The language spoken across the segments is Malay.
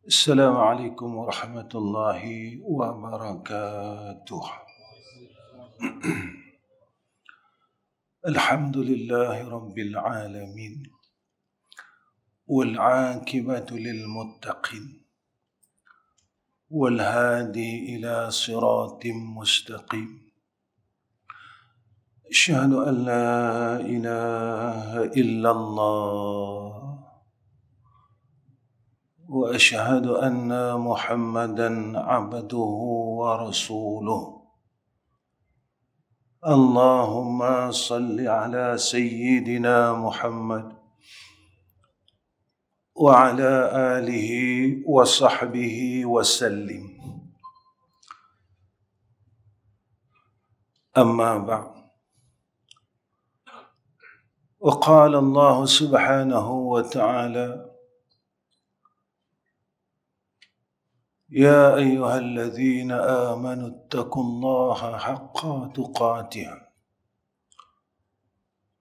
السلام عليكم ورحمة الله وبركاته. الحمد لله رب العالمين والعاقبة للمتقين والهادي إلى صراط مستقيم. أشهد أن لا إله إلا الله وأشهد أن محمدًا عبده ورسوله. اللهم صل على سيدنا محمد وعلى آله وصحبه وسلم. أما بعد، وقال الله سبحانه وتعالى: يا أيها الذين آمنوا اتقوا الله حق تقاته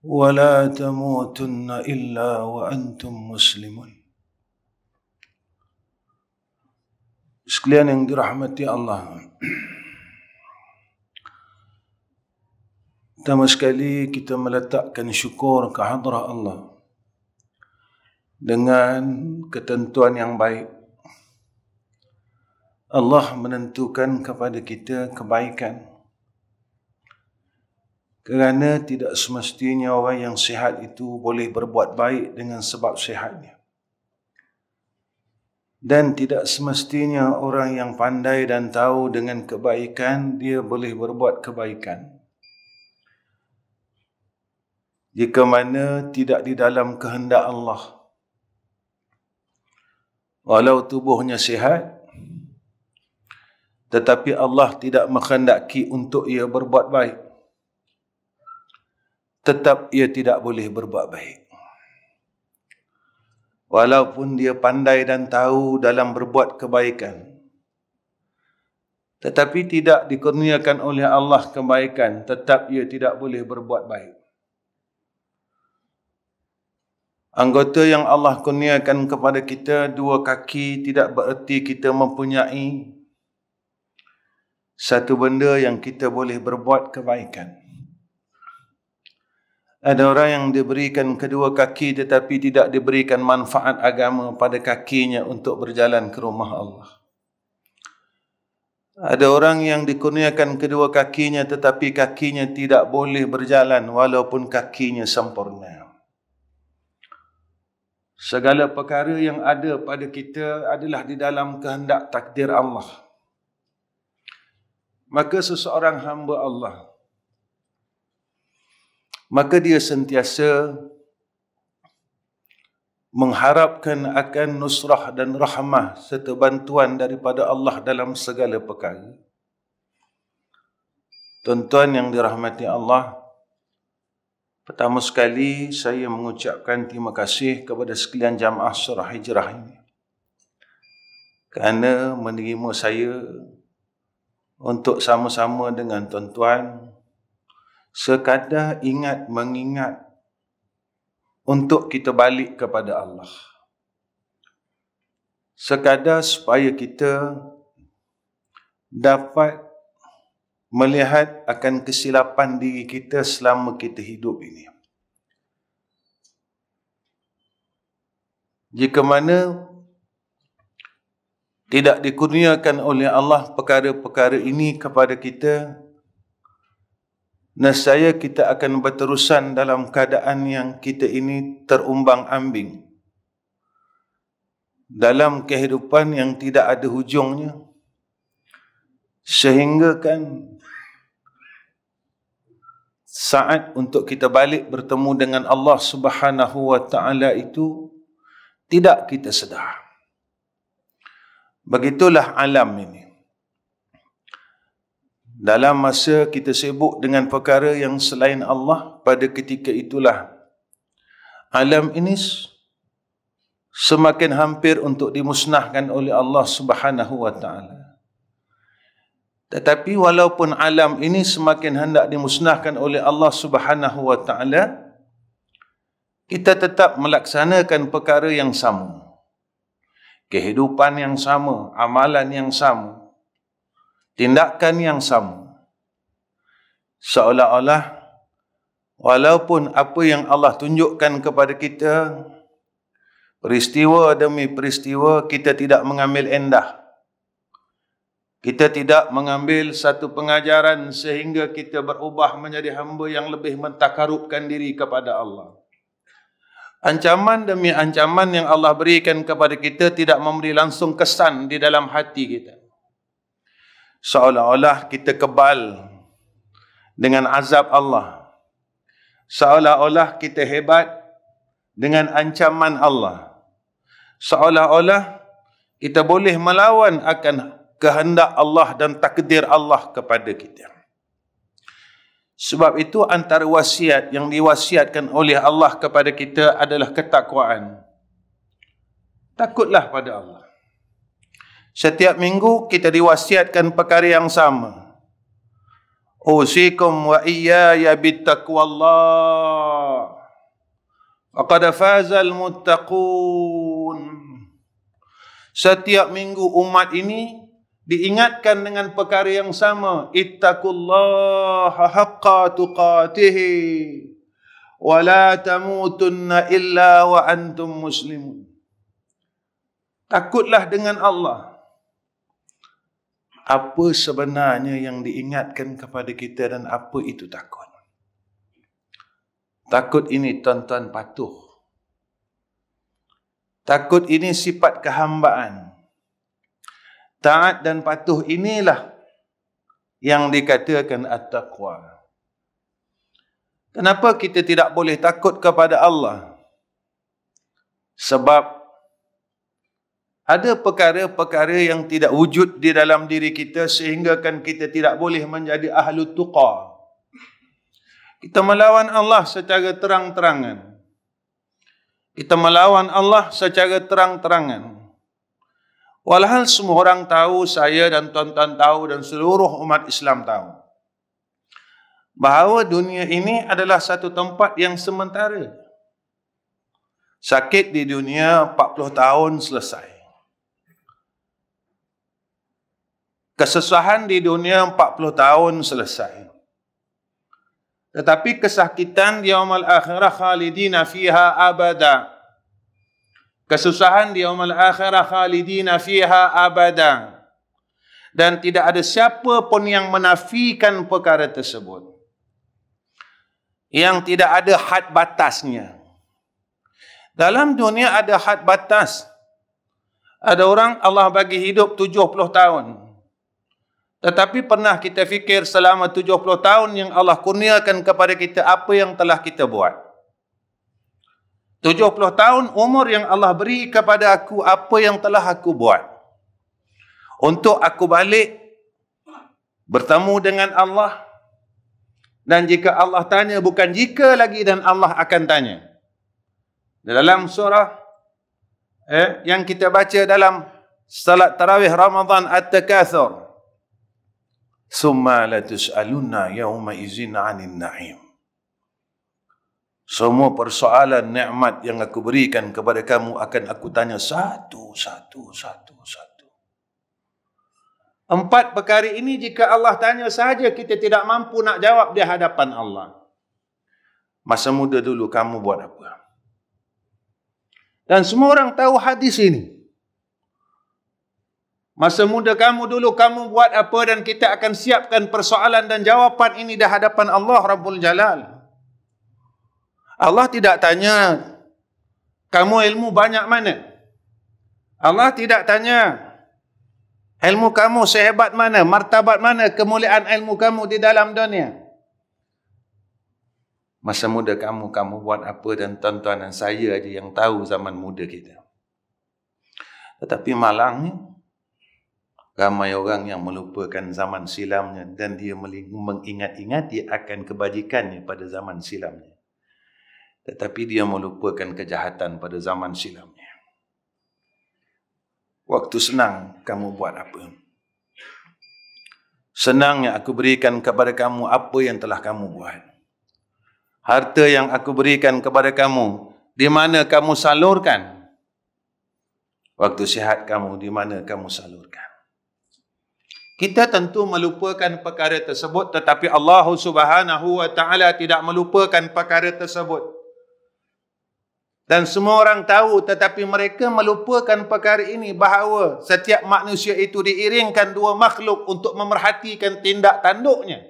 ولا تموتن إلا وأنتم مسلمون. Sekalian yang dirahmati Allah, pertama sekali kita meletakkan syukur ke hadrah Allah dengan ketentuan yang baik. Allah menentukan kepada kita kebaikan, kerana tidak semestinya orang yang sihat itu boleh berbuat baik dengan sebab sihatnya, dan tidak semestinya orang yang pandai dan tahu dengan kebaikan dia boleh berbuat kebaikan jika mana tidak di dalam kehendak Allah. Walau tubuhnya sihat, tetapi Allah tidak menghendaki untuk ia berbuat baik, tetap ia tidak boleh berbuat baik. Walaupun dia pandai dan tahu dalam berbuat kebaikan, tetapi tidak dikurniakan oleh Allah kebaikan, tetap ia tidak boleh berbuat baik. Anggota yang Allah kurniakan kepada kita, dua kaki, tidak bererti kita mempunyai satu benda yang kita boleh berbuat kebaikan. Ada orang yang diberikan kedua kaki tetapi tidak diberikan manfaat agama pada kakinya untuk berjalan ke rumah Allah. Ada orang yang dikurniakan kedua kakinya tetapi kakinya tidak boleh berjalan walaupun kakinya sempurna. Segala perkara yang ada pada kita adalah di dalam kehendak takdir Allah. Maka seseorang hamba Allah, maka dia sentiasa mengharapkan akan nusrah dan rahmah serta bantuan daripada Allah dalam segala perkara. Tuan-tuan yang dirahmati Allah, pertama sekali saya mengucapkan terima kasih kepada sekalian jamaah Surah Hijrah ini kerana menerima saya untuk sama-sama dengan tuan-tuan sekadar mengingat untuk kita balik kepada Allah. Sekadar supaya kita dapat melihat akan kesilapan diri kita selama kita hidup ini. Jika mana tidak dikurniakan oleh Allah perkara-perkara ini kepada kita, nescaya kita akan berterusan dalam keadaan yang kita ini terumbang-ambing, dalam kehidupan yang tidak ada hujungnya, sehingga kan saat untuk kita balik bertemu dengan Allah Subhanahu wa Ta'ala itu tidak kita sedar. Begitulah alam ini. Dalam masa kita sibuk dengan perkara yang selain Allah, pada ketika itulah alam ini semakin hampir untuk dimusnahkan oleh Allah Subhanahu wa Ta'ala. Tetapi walaupun alam ini semakin hendak dimusnahkan oleh Allah Subhanahu wa Ta'ala, kita tetap melaksanakan perkara yang sama, kehidupan yang sama, amalan yang sama, tindakan yang sama. Seolah-olah walaupun apa yang Allah tunjukkan kepada kita, peristiwa demi peristiwa, kita tidak mengambil endah. Kita tidak mengambil satu pengajaran sehingga kita berubah menjadi hamba yang lebih mentakarubkan diri kepada Allah. Ancaman demi ancaman yang Allah berikan kepada kita tidak memberi langsung kesan di dalam hati kita. Seolah-olah kita kebal dengan azab Allah. Seolah-olah kita hebat dengan ancaman Allah. Seolah-olah kita boleh melawan akan kehendak Allah dan takdir Allah kepada kita. Sebab itu antara wasiat yang diwasiatkan oleh Allah kepada kita adalah ketakwaan. Takutlah pada Allah. Setiap minggu kita diwasiatkan perkara yang sama. Usikum wa iyaya bittaqwallah. Faqad fazal muttaqun. Setiap minggu umat ini diingatkan dengan perkara yang sama. Ittaqullaha haqqa tuqatihi wa la tamutunna illa wa antum muslimun. Takutlah dengan Allah. Apa sebenarnya yang diingatkan kepada kita dan apa itu takut? Takut ini tuan-tuan patuh. Takut ini sifat kehambaan. Taat dan patuh inilah yang dikatakan at-taqwa. Kenapa kita tidak boleh takut kepada Allah? Sebab ada perkara-perkara yang tidak wujud di dalam diri kita sehingga kan kita tidak boleh menjadi ahlu tuqa. Kita melawan Allah secara terang-terangan. Kita melawan Allah secara terang-terangan. Walhal semua orang tahu, saya dan tuan-tuan tahu dan seluruh umat Islam tahu, bahawa dunia ini adalah satu tempat yang sementara. Sakit di dunia 40 tahun selesai. Kesusahan di dunia 40 tahun selesai. Tetapi kesakitan di yaumul akhirah khalidina fiha abada. Kesusahan di yaumul akhirah khalidina fiha abada. Dan tidak ada siapa pun yang menafikan perkara tersebut. Yang tidak ada had batasnya. Dalam dunia ada had batas. Ada orang Allah bagi hidup 70 tahun. Tetapi pernah kita fikir selama 70 tahun yang Allah kurniakan kepada kita apa yang telah kita buat? 70 tahun umur yang Allah beri kepada aku, apa yang telah aku buat? Untuk aku balik bertemu dengan Allah. Dan jika Allah tanya, bukan jika lagi, dan Allah akan tanya. Dalam surah yang kita baca dalam salat tarawih Ramadan At-Takatsur. Summa latus'alunna yawma izin 'anil na'im. Semua persoalan nikmat yang aku berikan kepada kamu akan aku tanya satu. 4 perkara ini jika Allah tanya sahaja kita tidak mampu nak jawab di hadapan Allah. Masa muda dulu kamu buat apa? Dan semua orang tahu hadis ini. Masa muda kamu dulu kamu buat apa, dan kita akan siapkan persoalan dan jawapan ini di hadapan Allah Rabbul Jalal. Allah tidak tanya, kamu ilmu banyak mana? Allah tidak tanya, ilmu kamu sehebat mana, martabat mana, kemuliaan ilmu kamu di dalam dunia. Masa muda kamu buat apa, dan tuan-tuan dan saya aja yang tahu zaman muda kita. Tetapi malangnya, ramai orang yang melupakan zaman silamnya dan dia mengingat-ingat dia akan kebajikannya pada zaman silamnya. Tetapi dia melupakan kejahatan pada zaman silamnya. Waktu senang, kamu buat apa? Senang yang aku berikan kepada kamu, apa yang telah kamu buat? Harta yang aku berikan kepada kamu, di mana kamu salurkan? Waktu sihat kamu, di mana kamu salurkan? Kita tentu melupakan perkara tersebut, tetapi Allah Subhanahu wa Ta'ala tidak melupakan perkara tersebut. Dan semua orang tahu, tetapi mereka melupakan perkara ini, bahawa setiap manusia itu diiringkan dua makhluk untuk memerhatikan tindak tanduknya.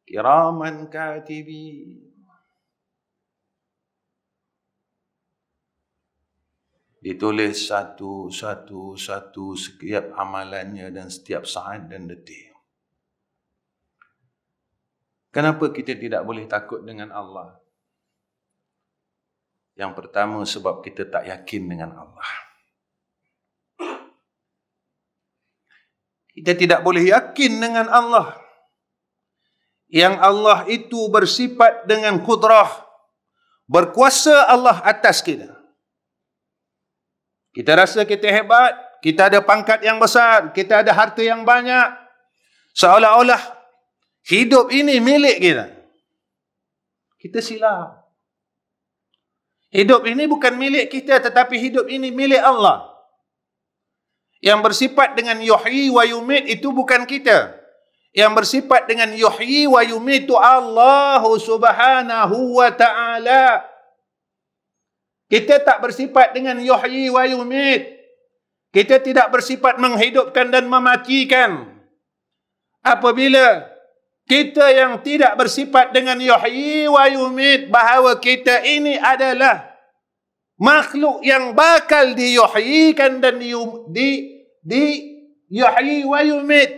Kiraman katibin. Ditulis satu setiap amalannya dan setiap saat dan detik. Kenapa kita tidak boleh takut dengan Allah? Yang pertama, sebab kita tak yakin dengan Allah. Kita tidak boleh yakin dengan Allah. Yang Allah itu bersifat dengan kudrah. Berkuasa Allah atas kita. Kita rasa kita hebat, kita ada pangkat yang besar, kita ada harta yang banyak. Seolah-olah hidup ini milik kita. Kita silap. Hidup ini bukan milik kita, tetapi hidup ini milik Allah. Yang bersifat dengan yuhyi wa yumit itu bukan kita. Yang bersifat dengan yuhyi wa yumit itu Allah Subhanahu wa Ta'ala. Kita tak bersifat dengan yuhyi wa yumit. Kita tidak bersifat menghidupkan dan mematikan. Apabila kita yang tidak bersifat dengan yuhyi wa yumit, bahawa kita ini adalah makhluk yang bakal diyuhyikan dan yuhyi wa yumit,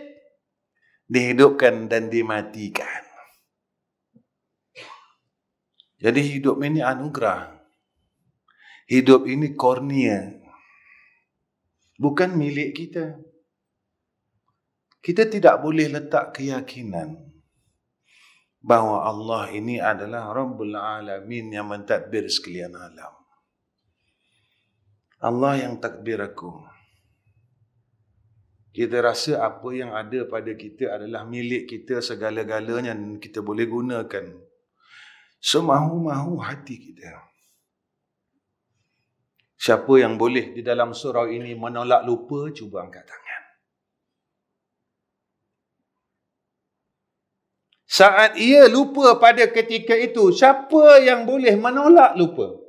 dihidupkan dan dimatikan. Jadi hidup ini anugerah. Hidup ini kurnia, bukan milik kita. Kita tidak boleh letak keyakinan bahawa Allah ini adalah Rabbul Alamin yang mentadbir sekalian alam. Allah yang takbir aku. Kita rasa apa yang ada pada kita adalah milik kita segala-galanya dan kita boleh gunakan semahu-mahu hati kita. Siapa yang boleh di dalam surau ini menolak lupa, cuba angkat tangan. Saat ia lupa pada ketika itu, siapa yang boleh menolak lupa?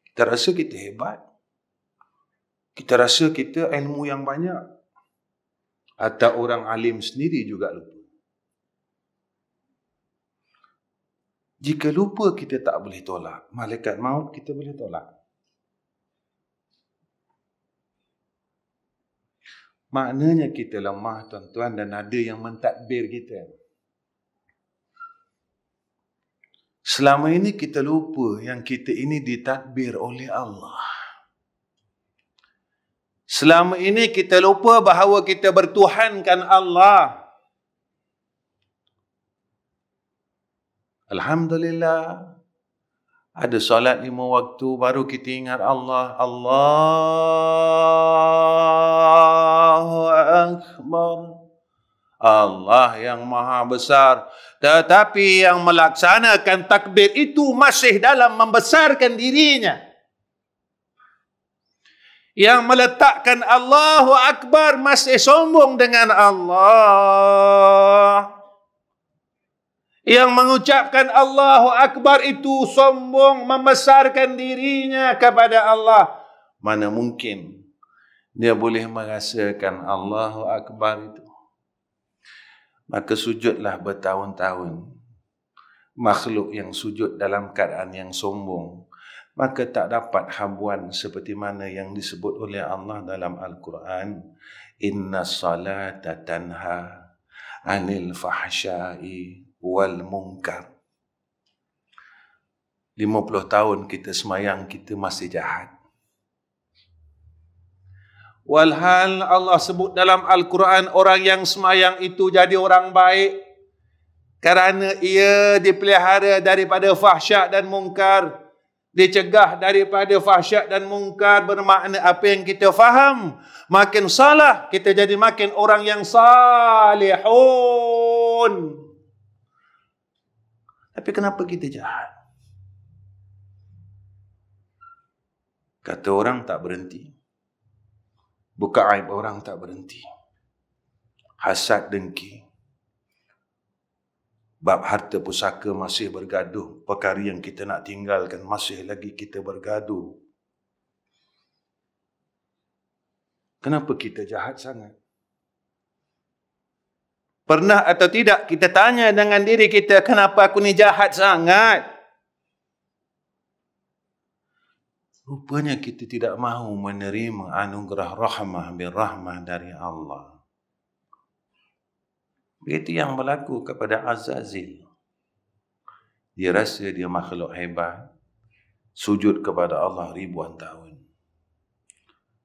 Kita rasa kita hebat. Kita rasa kita ilmu yang banyak. Atau orang alim sendiri juga lupa. Jika lupa kita tak boleh tolak, malaikat maut kita boleh tolak. Maknanya kita lemah, tuan-tuan, dan ada yang mentadbir kita. Selama ini kita lupa yang kita ini ditadbir oleh Allah. Selama ini kita lupa bahawa kita bertuhankan Allah. Alhamdulillah. Ada solat 5 waktu, baru kita ingat Allah. Allahu Akbar. Allah yang maha besar. Tetapi yang melaksanakan takbir itu masih dalam membesarkan dirinya. Yang meletakkan Allahu Akbar masih sombong dengan Allah. Yang mengucapkan Allahu Akbar itu sombong, membesarkan dirinya kepada Allah. Mana mungkin dia boleh merasakan Allahu Akbar itu? Maka sujudlah bertahun-tahun. Makhluk yang sujud dalam keadaan yang sombong, maka tak dapat habuan seperti mana yang disebut oleh Allah dalam Al-Quran. Inna salata tanha anil fahsyai wal munkar. 50 tahun kita semayang, kita masih jahat. Walhal Allah sebut dalam Al-Quran, orang yang semayang itu jadi orang baik kerana ia dipelihara daripada fahsyak dan munkar. Dicegah daripada fahsyak dan munkar, bermakna apa yang kita faham, makin salah, kita jadi makin orang yang salihun. Tapi kenapa kita jahat? Kata orang tak berhenti. Buka aib orang tak berhenti. Hasad dengki. Bab harta pusaka masih bergaduh. Perkara yang kita nak tinggalkan masih lagi kita bergaduh. Kenapa kita jahat sangat? Pernah atau tidak kita tanya dengan diri kita, kenapa aku ni jahat sangat? Rupanya kita tidak mahu menerima anugerah rahmah bin rahmah dari Allah. Itu yang berlaku kepada Azazil. Dia rasa dia makhluk hebat, sujud kepada Allah ribuan tahun,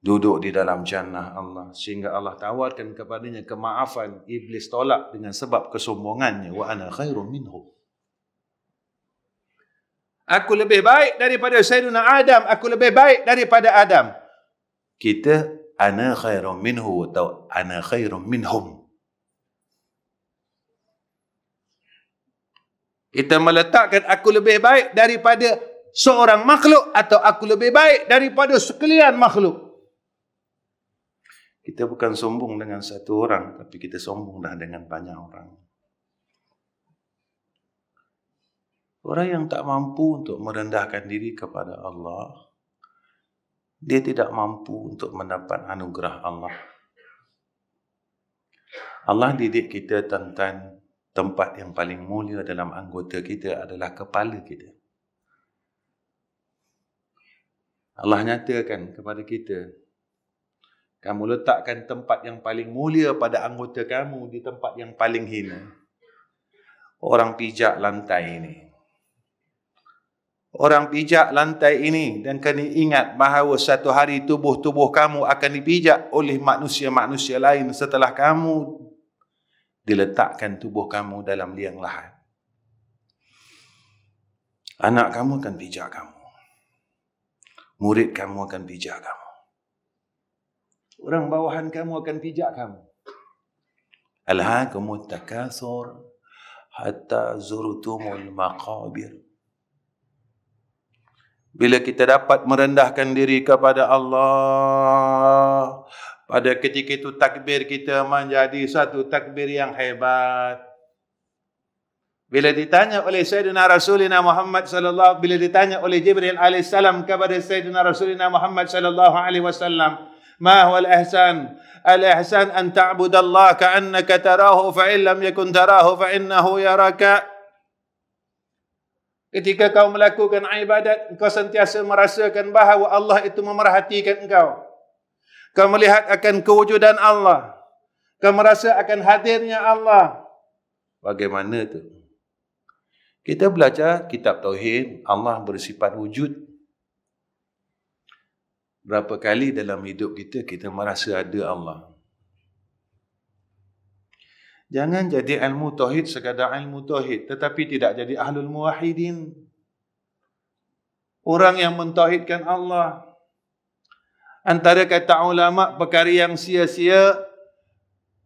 duduk di dalam jannah Allah, sehingga Allah tawarkan kepadanya kemaafan. Iblis tolak dengan sebab kesombongannya. Wa ana khairum minhu. Aku lebih baik daripada Sayyidina Adam. Aku lebih baik daripada Adam. Kita ana khairum minhu atau ana khairum minhum. Kita meletakkan aku lebih baik daripada seorang makhluk atau aku lebih baik daripada sekalian makhluk. Kita bukan sombong dengan satu orang, tapi kita sombong dah dengan banyak orang. Orang yang tak mampu untuk merendahkan diri kepada Allah, dia tidak mampu untuk mendapat anugerah Allah. Allah didik kita tentang tempat yang paling mulia dalam anggota kita adalah kepala kita. Allah nyatakan kepada kita, kamu letakkan tempat yang paling mulia pada anggota kamu di tempat yang paling hina. Orang pijak lantai ini. Orang pijak lantai ini, dan kena ingat bahawa satu hari tubuh-tubuh kamu akan dipijak oleh manusia-manusia lain setelah kamu diletakkan tubuh kamu dalam liang lahat. Anak kamu akan pijak kamu. Murid kamu akan pijak kamu. Orang bawahan kamu akan pijak kamu. Alhaakumut takatsur hatta zurtumul maqabir. Bila kita dapat merendahkan diri kepada Allah, pada ketika itu takbir kita menjadi satu takbir yang hebat. Bila ditanya oleh Sayyidina Rasulina Muhammad sallallahu, bila ditanya oleh Jibril alaihissalam kepada Sayyidina Rasulina Muhammad sallallahu alaihi wasallam, ma huwa al-ihsan? Al-ihsan an ta'budallaha ka'annaka tarahu fa in lam yakun tarahu fa innahu yaraka. Ketika kau melakukan ibadat, kau sentiasa merasakan bahawa Allah itu memerhatikan engkau. Kau melihat akan kewujudan Allah. Kau merasa akan hadirnya Allah. Bagaimana tu? Kita belajar kitab Tauhid, Allah bersifat wujud. Berapa kali dalam hidup kita, kita merasa ada Allah. Jangan jadi ilmu tauhid sekadar ilmu tauhid, tetapi tidak jadi ahlul muwahhidin. Orang yang mentauhidkan Allah. Antara kata ulama, perkara yang sia-sia,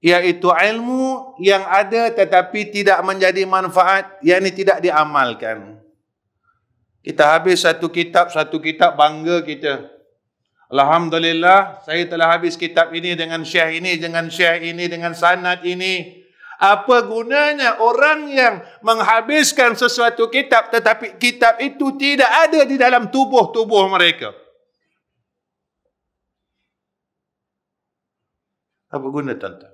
iaitu ilmu yang ada tetapi tidak menjadi manfaat, yakni tidak diamalkan. Kita habis satu kitab bangga kita. Alhamdulillah, saya telah habis kitab ini dengan syekh ini, dengan syekh ini, dengan sanad ini. Apa gunanya orang yang menghabiskan sesuatu kitab tetapi kitab itu tidak ada di dalam tubuh-tubuh mereka? Apa guna tuan-tuan?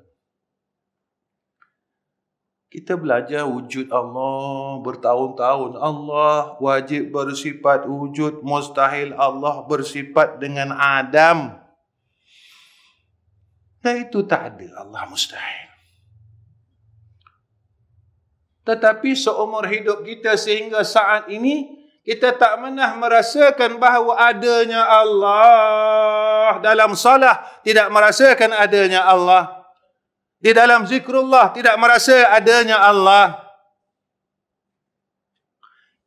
Kita belajar wujud Allah bertahun-tahun. Allah wajib bersifat wujud, mustahil Allah bersifat dengan Adam. Dan itu tak ada, Allah mustahil. Tetapi seumur hidup kita sehingga saat ini, kita tak pernah merasakan bahawa adanya Allah. Dalam salah, tidak merasakan adanya Allah. Di dalam zikrullah, tidak merasa adanya Allah.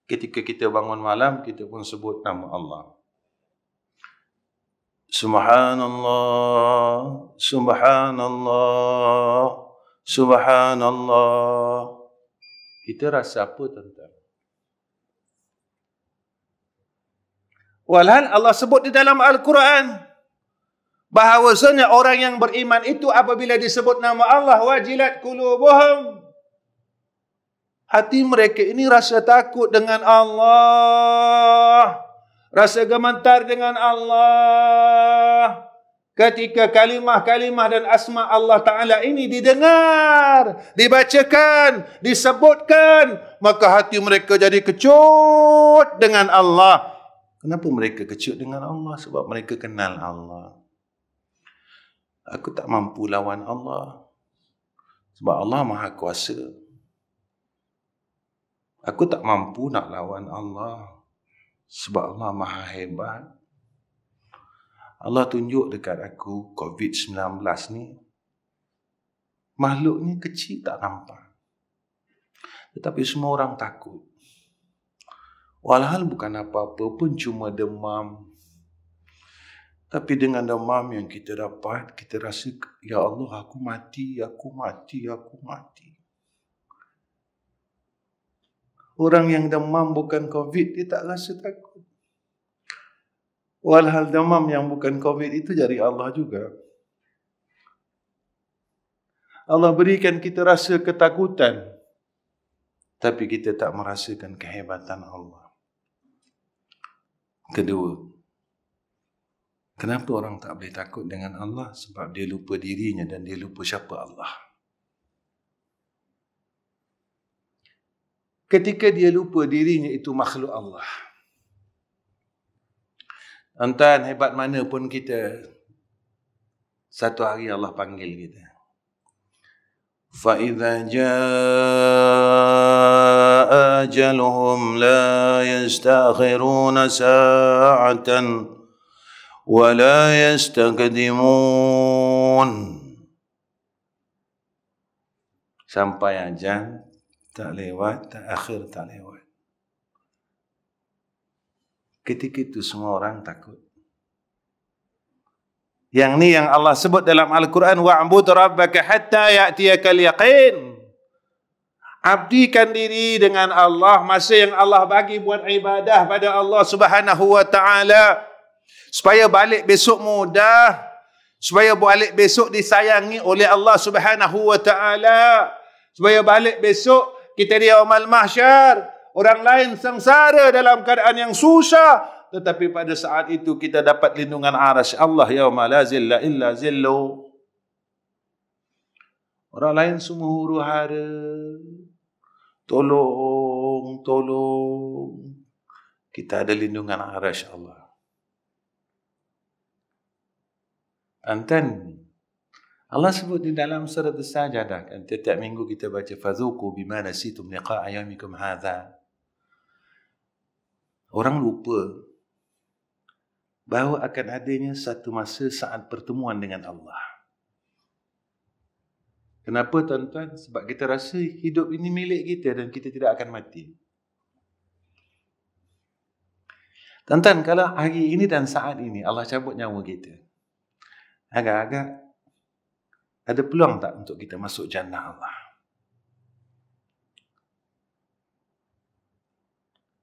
Ketika kita bangun malam, kita pun sebut nama Allah. Subhanallah, Subhanallah, Subhanallah. Kita rasa apa tuan-tuan? Walhal Allah sebut di dalam Al-Quran bahawasanya orang yang beriman itu apabila disebut nama Allah, wajilat qulubuhum, hati mereka ini rasa takut dengan Allah, rasa gemetar dengan Allah. Ketika kalimah-kalimah dan asma Allah Ta'ala ini didengar, dibacakan, disebutkan, maka hati mereka jadi kecut dengan Allah. Kenapa mereka kecut dengan Allah? Sebab mereka kenal Allah. Aku tak mampu lawan Allah. Sebab Allah Maha Kuasa. Aku tak mampu nak lawan Allah. Sebab Allah Maha Hebat. Allah tunjuk dekat aku COVID-19 ni, makhluknya kecil tak nampak. Tetapi semua orang takut. Walhal bukan apa-apa pun, cuma demam. Tapi dengan demam yang kita dapat, kita rasa, ya Allah, aku mati, aku mati, aku mati. Orang yang demam bukan COVID, dia tak rasa takut. Walhal demam yang bukan COVID itu dari Allah juga. Allah berikan kita rasa ketakutan, tapi kita tak merasakan kehebatan Allah. Kedua, kenapa orang tak boleh takut dengan Allah? Sebab dia lupa dirinya dan dia lupa siapa Allah. Ketika dia lupa dirinya, itu makhluk Allah. Tuan-tuan, hebat mana pun kita, satu hari Allah panggil kita. فَإِذَا جَاءَ أَجَلُهُمْ لَا يَسْتَأْخِرُونَ سَاعَةً وَلَا يَسْتَقْدِمُونَ. Sampai ajal, tak lewat, tak akhir, tak lewat. Ketika itu semua orang takut. Yang ni yang Allah sebut dalam Al-Quran, wa'bud rabbaka hatta ya'tiyakal yaqin. Abdikan diri dengan Allah masa yang Allah bagi buat ibadah pada Allah Subhanahu wa taala, supaya balik besok mudah, supaya balik besok disayangi oleh Allah Subhanahu wa taala, supaya balik besok kita di yaumul mahsyar, orang lain sengsara dalam keadaan yang susah, tetapi pada saat itu kita dapat lindungan arasy Allah, yauma la zilla illa zillu. Orang lain semua huru-hara, tolong, tolong. Kita ada lindungan arasy Allah. Antan, Allah sebut di dalam surat As-Sajdah, kan setiap minggu kita baca, fadzuqu bima nasitum liqa'a yaumikum hadza. Orang lupa bahawa akan adanya satu masa saat pertemuan dengan Allah. Kenapa tuan-tuan? Sebab kita rasa hidup ini milik kita dan kita tidak akan mati. Tuan-tuan, kalau hari ini dan saat ini Allah cabut nyawa kita, agak-agak ada peluang tak untuk kita masuk jannah Allah?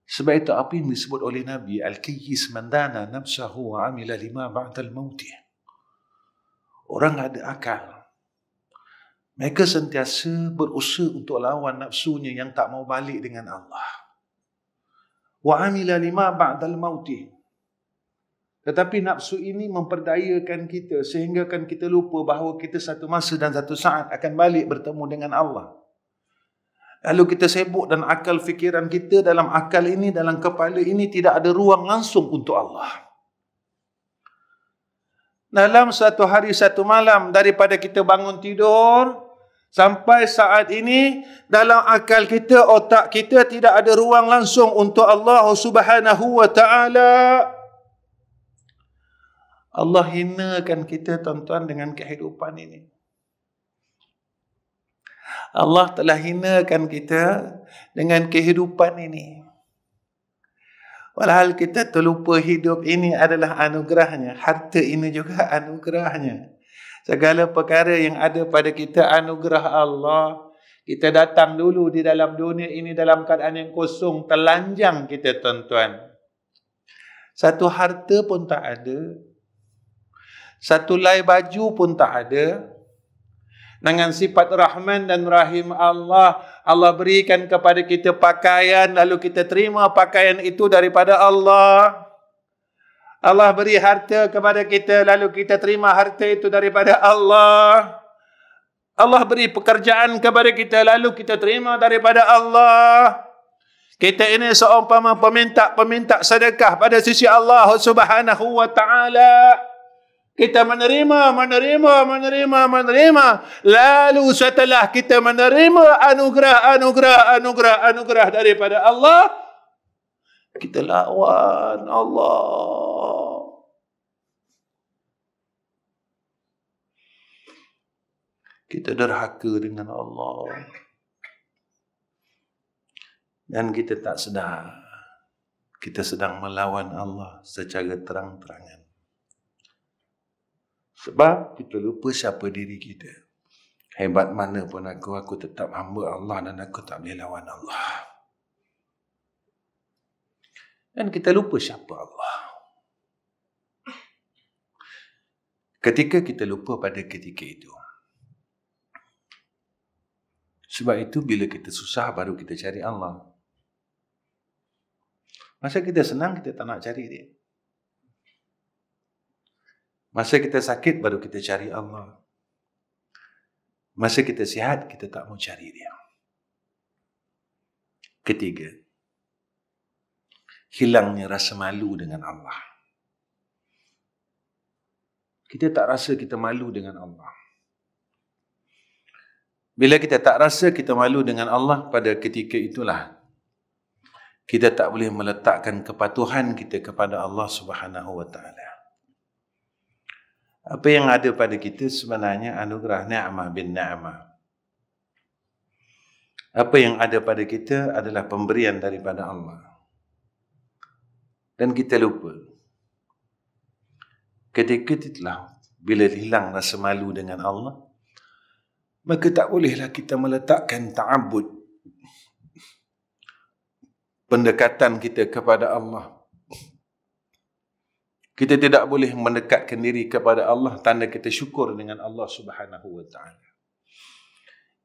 Sebab itu apa yang disebut oleh Nabi, Al-Kayyis man dana nafsahu wa amila lima ba'dal mauti. Orang ada akal, mereka sentiasa berusaha untuk lawan nafsunya yang tak mau balik dengan Allah. Wa amila lima ba'dal mauti. Tetapi nafsu ini memperdayakan kita sehingga kan kita lupa bahawa kita satu masa dan satu saat akan balik bertemu dengan Allah. Lalu kita sibuk dan akal fikiran kita dalam akal ini, dalam kepala ini tidak ada ruang langsung untuk Allah. Dalam satu hari satu malam daripada kita bangun tidur sampai saat ini, dalam akal kita, otak kita tidak ada ruang langsung untuk Allah Subhanahu wa taala. Allah hinakan kita tuan-tuan dengan kehidupan ini. Allah telah hinakan kita dengan kehidupan ini. Walhal kita terlupa hidup ini adalah anugerahnya. Harta ini juga anugerahnya. Segala perkara yang ada pada kita anugerah Allah. Kita datang dulu di dalam dunia ini dalam keadaan yang kosong, telanjang kita tuan-tuan. Satu harta pun tak ada. Satu lai baju pun tak ada. Dengan sifat Rahman dan Rahim Allah, Allah berikan kepada kita pakaian, lalu kita terima pakaian itu daripada Allah. Allah beri harta kepada kita, lalu kita terima harta itu daripada Allah. Allah beri pekerjaan kepada kita, lalu kita terima daripada Allah. Kita ini seumpama peminta sedekah pada sisi Allah Subhanahu wa ta'ala. Kita menerima. Lalu setelah kita menerima anugerah daripada Allah, kita lawan Allah. Kita derhaka dengan Allah. Dan kita tak sedar, kita sedang melawan Allah secara terang-terangan. Sebab kita lupa siapa diri kita. Hebat mana pun aku tetap hamba Allah dan aku tak boleh lawan Allah. Dan kita lupa siapa Allah. Ketika kita lupa pada ketika itu. Sebab itu bila kita susah baru kita cari Allah. Masa kita senang kita tak nak cari dia. Masa kita sakit baru kita cari Allah. Masa kita sihat kita tak mau cari dia. Ketiga, hilangnya rasa malu dengan Allah. Kita tak rasa kita malu dengan Allah. Bila kita tak rasa kita malu dengan Allah, pada ketika itulah kita tak boleh meletakkan kepatuhan kita kepada Allah Subhanahu wa ta'ala. Apa yang ada pada kita sebenarnya anugerah ni'mah bin ni'mah. Apa yang ada pada kita adalah pemberian daripada Allah. Dan kita lupa. Ketika itulah bila hilang rasa malu dengan Allah, maka tak bolehlah kita meletakkan ta'abbud, pendekatan kita kepada Allah. Kita tidak boleh mendekatkan diri kepada Allah tanda kita syukur dengan Allah Subhanahu wa ta'ala.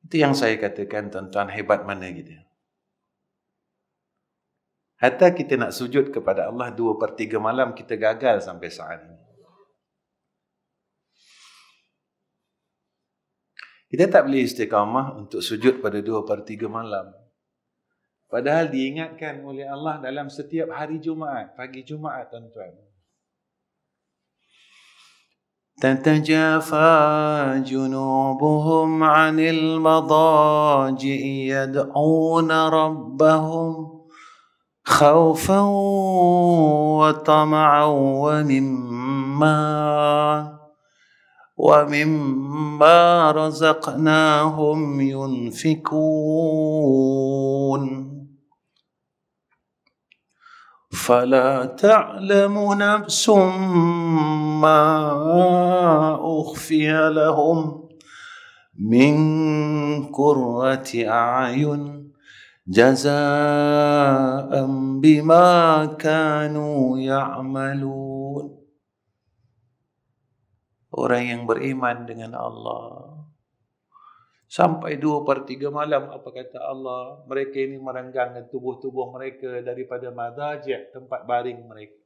Itu yang saya katakan, tuan-tuan, hebat mana kita. Hatta kita nak sujud kepada Allah 2/3 malam, kita gagal sampai saat ini. Kita tak boleh istiqamah untuk sujud pada 2/3 malam. Padahal diingatkan oleh Allah dalam setiap hari Jumaat, pagi Jumaat, tuan-tuan. تتجافى جنوبهم عن المضاجع يدعون ربهم خوفا وطمعا ومما رزقناهم ينفقون فلا تعلم نفس ما أخفي لهم من قرة أعين جزاء بما كانوا يعملون. Orang yang beriman dengan Allah sampai 2/3 malam, apa kata Allah? Mereka ini merenggangkan tubuh-tubuh mereka daripada madajih, tempat baring mereka.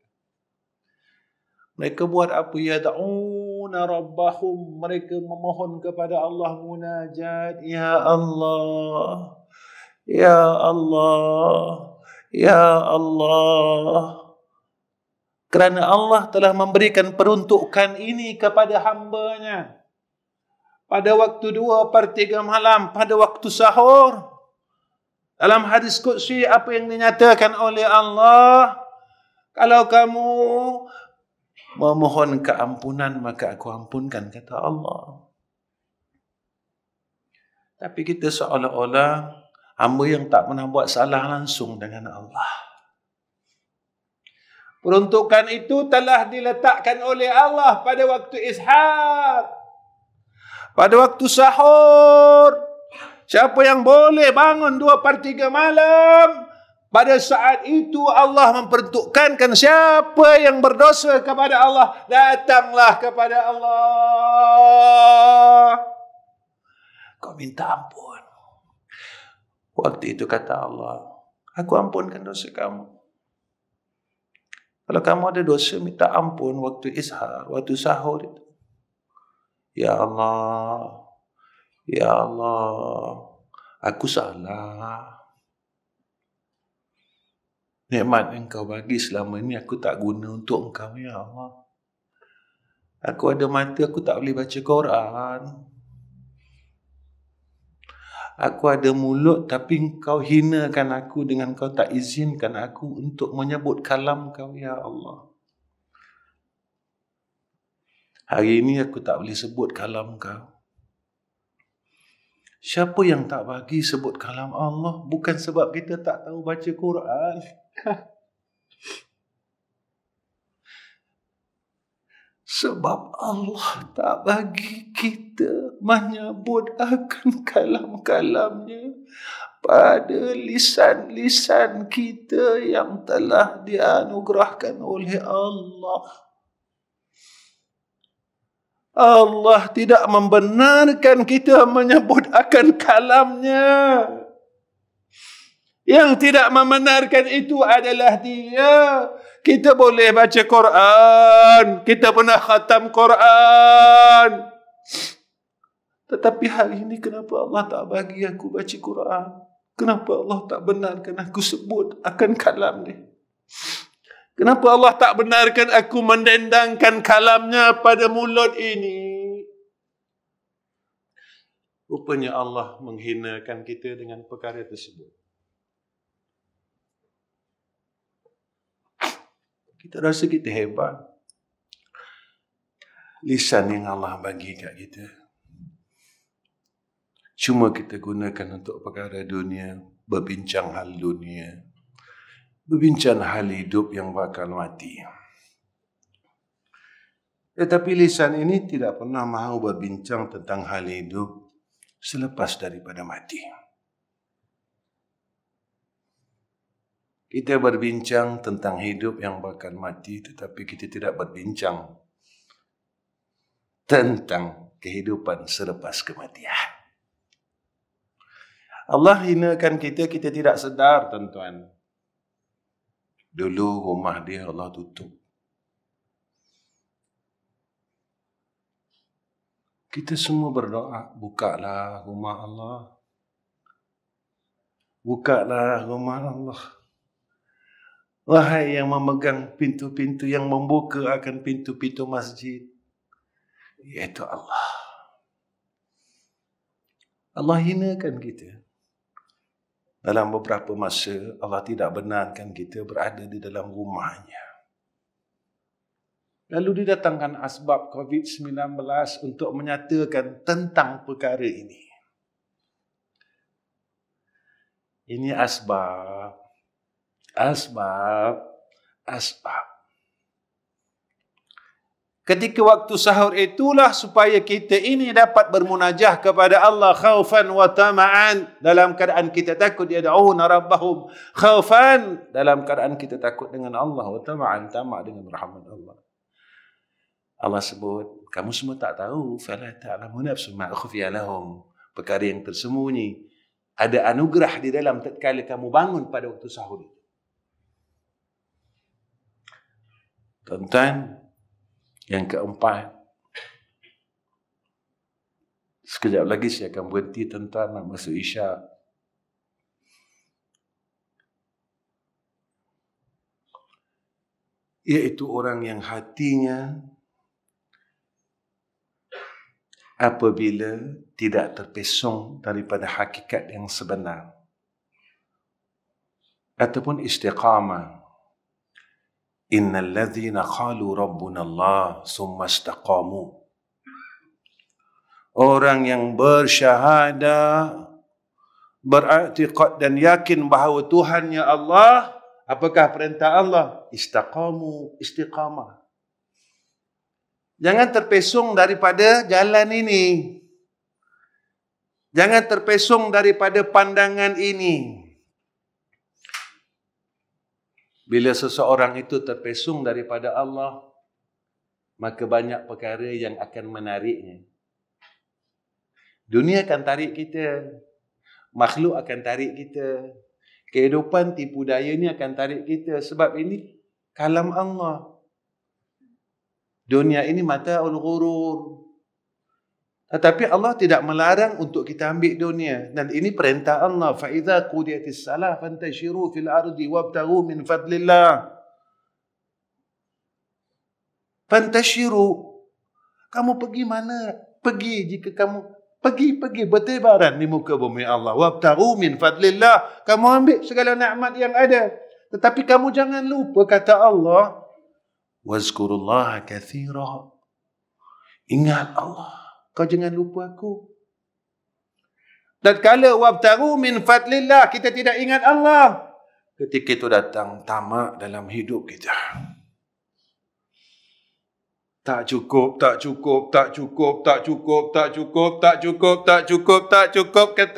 Mereka buat apa? Yad'una rabbahum, mereka memohon kepada Allah munajat, ya Allah, ya Allah, ya Allah. Kerana Allah telah memberikan peruntukan ini kepada hamba-Nya. Pada waktu 2/3 malam, pada waktu sahur. Dalam hadis Qudsi, apa yang dinyatakan oleh Allah, kalau kamu memohon keampunan, maka aku ampunkan, kata Allah. Tapi kita seolah-olah hamba yang tak pernah buat salah langsung dengan Allah. Peruntukan itu telah diletakkan oleh Allah pada waktu ishar, pada waktu sahur. Siapa yang boleh bangun 2/3 malam, Pada saat itu Allah memperuntukkan siapa yang berdosa kepada Allah, datanglah kepada Allah. Kau minta ampun. Waktu itu kata Allah, aku ampunkan dosa kamu. Kalau kamu ada dosa, minta ampun waktu ishar, waktu sahur itu. Ya Allah, Ya Allah, aku salah. Nikmat engkau bagi selama ini aku tak guna untuk engkau, Ya Allah. Aku ada mata, aku tak boleh baca Quran. Aku ada mulut, tapi engkau hinakan aku dengan kau tak izinkan aku untuk menyebut kalam kau, Ya Allah. Hari ini aku tak boleh sebut kalam kau. Siapa yang tak bagi sebut kalam Allah? Bukan sebab kita tak tahu baca Quran. Sebab Allah tak bagi kita menyebut akan kalam-kalamnya pada lisan-lisan kita yang telah dianugerahkan oleh Allah. Allah tidak membenarkan kita menyebut akan kalamnya. Yang tidak membenarkan itu adalah Dia. Kita boleh baca Quran, kita pernah khatam Quran. Tetapi hari ini kenapa Allah tak bagi aku baca Quran? Kenapa Allah tak benarkan aku sebut akan kalam Dia? Kenapa Allah tak benarkan aku mendendangkan kalamnya pada mulut ini? Rupanya Allah menghinakan kita dengan perkara tersebut. Kita rasa kita hebat. Lisan yang Allah bagi kat kita. Cuma kita gunakan untuk perkara dunia, berbincang hal dunia, berbincang hal hidup yang bakal mati. Tetapi lisan ini tidak pernah mahu berbincang tentang hal hidup selepas daripada mati. Kita berbincang tentang hidup yang bakal mati, tetapi kita tidak berbincang tentang kehidupan selepas kematian. Allah hinakan kita, kita tidak sedar, tuan-tuan. Dulu rumah dia Allah tutup. Kita semua berdoa, bukalah rumah Allah. Bukalah rumah Allah. Wahai yang memegang pintu-pintu, yang membuka akan pintu-pintu masjid, iaitu Allah. Allah hinakan kita. Dalam beberapa masa, Allah tidak benarkan kita berada di dalam rumahnya. Lalu didatangkan asbab COVID-19 untuk menyatakan tentang perkara ini. Ini asbab. Ketika waktu sahur itulah supaya kita ini dapat bermunajah kepada Allah khaufan wa tama'an, dalam keadaan kita takut, yad'una rabbahum khaufan, dalam keadaan kita takut dengan Allah, wa tama'an, tamak dengan rahmat Allah. Allah sebut, kamu semua tak tahu, fala ta'lamu nafsun ma ukhfiya lahum, perkara yang tersembunyi. Ada anugerah di dalam tatkala kamu bangun pada waktu sahur itu. Tuan-tuan, yang keempat, sekejap lagi saya akan berhenti, tuan-tuan, nak masuk isyak. Iaitu orang yang hatinya apabila tidak terpesong daripada hakikat yang sebenar ataupun istiqamah. Innal ladzina qalu rabbuna Allah summa istaqamu. Orang yang bersyahadah, beriktikad dan yakin bahawa Tuhannya Allah, apakah perintah Allah? Istaqamu, istiqamah. Jangan terpesong daripada jalan ini. Jangan terpesong daripada pandangan ini. Bila seseorang itu terpesong daripada Allah, maka banyak perkara yang akan menariknya. Dunia akan tarik kita, makhluk akan tarik kita, kehidupan tipu daya ni akan tarik kita. Sebab ini kalam Allah. Dunia ini mata'ul ghurur. Tetapi Allah tidak melarang untuk kita ambil dunia. Dan ini perintah Allah. فَإِذَا قُضِيَتِ الصَّلَاةُ فَانْتَشِرُوا فِي الْأَرْضِ وَابْتَغُوا مِنْ فَضْلِ اللَّهِ. فَانْتَشِرُوا. Kamu pergi mana? Pergi jika kamu pergi bertebaran di muka bumi Allah. وَابْتَغُوا مِنْ فَضْلِ اللَّهِ. Kamu ambil segala nikmat yang ada. Tetapi kamu jangan lupa kata Allah, وَاذْكُرُوا اللَّهَ كَثِيرًا. Ingat Allah. Kau jangan lupa aku. Dan kala wabtaru min fadlillah, kita tidak ingat Allah. Ketika itu datang tamak dalam hidup kita. Tak cukup.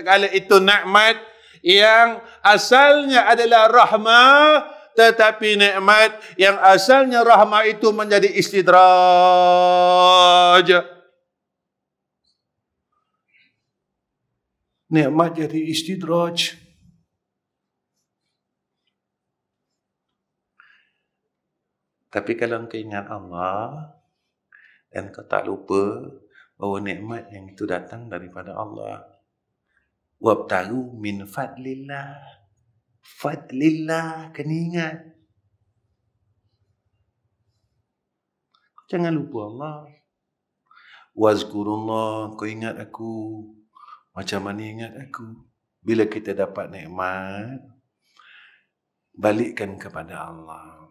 Kala itu nikmat yang asalnya adalah rahmah, tetapi nikmat yang asalnya rahmah itu menjadi istidraj. Nikmat jadi istidraj. Tapi kalau kau ingat Allah dan kau tak lupa bahawa nikmat yang itu datang daripada Allah. Wabtaru min fadlillah. Fadlillah, kena ingat. Jangan lupa Allah. Wazkurullah, kau ingat aku. Macam mana ingat aku? Bila kita dapat nikmat, balikkan kepada Allah.